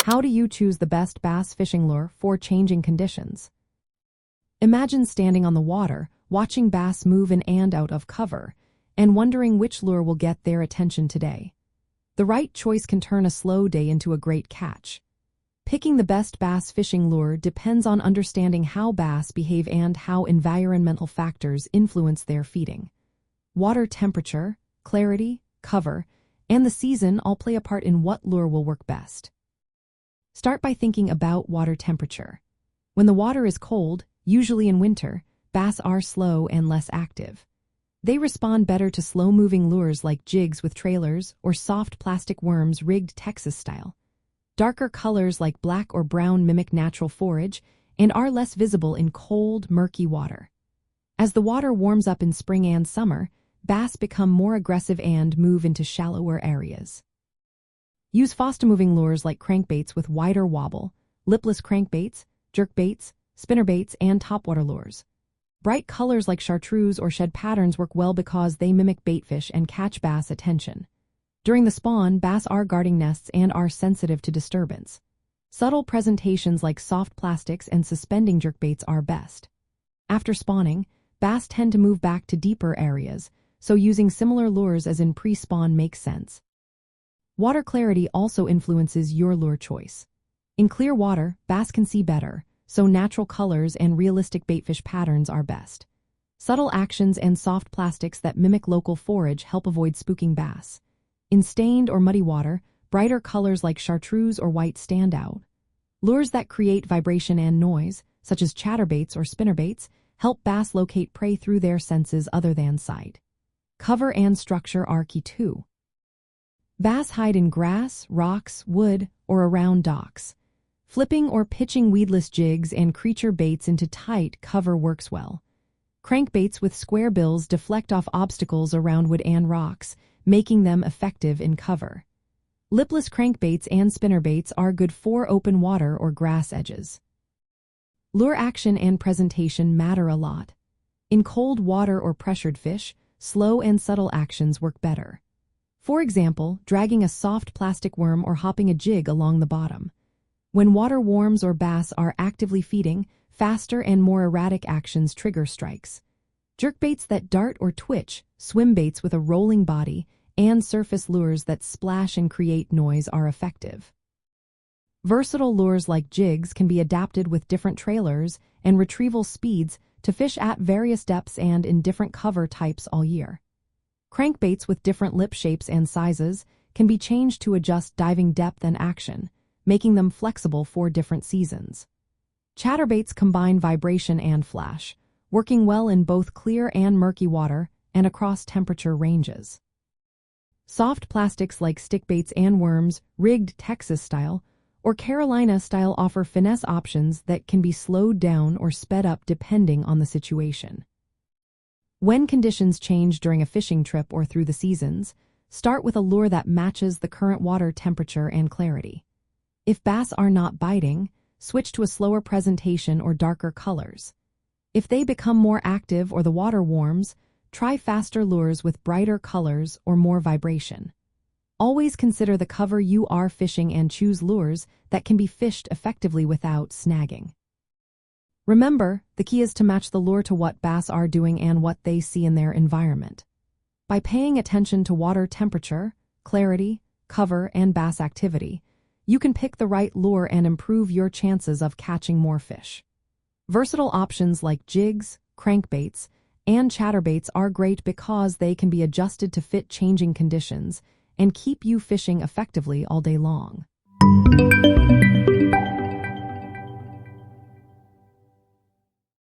How do you choose the best bass fishing lure for changing conditions? Imagine standing on the water, watching bass move in and out of cover, and wondering which lure will get their attention today. The right choice can turn a slow day into a great catch. Picking the best bass fishing lure depends on understanding how bass behave and how environmental factors influence their feeding. Water temperature, clarity, cover, and the season all play a part in what lure will work best. Start by thinking about water temperature. When the water is cold, usually in winter, bass are slow and less active. They respond better to slow-moving lures like jigs with trailers or soft plastic worms rigged Texas style. Darker colors like black or brown mimic natural forage and are less visible in cold, murky water. As the water warms up in spring and summer, bass become more aggressive and move into shallower areas. Use fast-moving lures like crankbaits with wider wobble, lipless crankbaits, jerkbaits, spinnerbaits, and topwater lures. Bright colors like chartreuse or shed patterns work well because they mimic baitfish and catch bass' attention. During the spawn, bass are guarding nests and are sensitive to disturbance. Subtle presentations like soft plastics and suspending jerkbaits are best. After spawning, bass tend to move back to deeper areas, so using similar lures as in pre-spawn makes sense. Water clarity also influences your lure choice. In clear water, bass can see better, so natural colors and realistic baitfish patterns are best. Subtle actions and soft plastics that mimic local forage help avoid spooking bass. In stained or muddy water, brighter colors like chartreuse or white stand out. Lures that create vibration and noise, such as chatterbaits or spinnerbaits, help bass locate prey through their senses other than sight. Cover and structure are key too. Bass hide in grass, rocks, wood, or around docks. Flipping or pitching weedless jigs and creature baits into tight cover works well. Crankbaits with square bills deflect off obstacles around wood and rocks, making them effective in cover. Lipless crankbaits and spinnerbaits are good for open water or grass edges. Lure action and presentation matter a lot. In cold water or pressured fish, slow and subtle actions work better. For example, dragging a soft plastic worm or hopping a jig along the bottom. When water warms or bass are actively feeding, faster and more erratic actions trigger strikes. Jerkbaits that dart or twitch, swim baits with a rolling body, and surface lures that splash and create noise are effective. Versatile lures like jigs can be adapted with different trailers and retrieval speeds to fish at various depths and in different cover types all year. Crankbaits with different lip shapes and sizes can be changed to adjust diving depth and action, making them flexible for different seasons. Chatterbaits combine vibration and flash, working well in both clear and murky water and across temperature ranges. Soft plastics like stickbaits and worms, rigged Texas style, or Carolina style offer finesse options that can be slowed down or sped up depending on the situation. When conditions change during a fishing trip or through the seasons, start with a lure that matches the current water temperature and clarity. If bass are not biting, switch to a slower presentation or darker colors. If they become more active or the water warms, try faster lures with brighter colors or more vibration. Always consider the cover you are fishing and choose lures that can be fished effectively without snagging. Remember, the key is to match the lure to what bass are doing and what they see in their environment. By paying attention to water temperature, clarity, cover, and bass activity, you can pick the right lure and improve your chances of catching more fish. Versatile options like jigs, crankbaits, and chatterbaits are great because they can be adjusted to fit changing conditions and keep you fishing effectively all day long.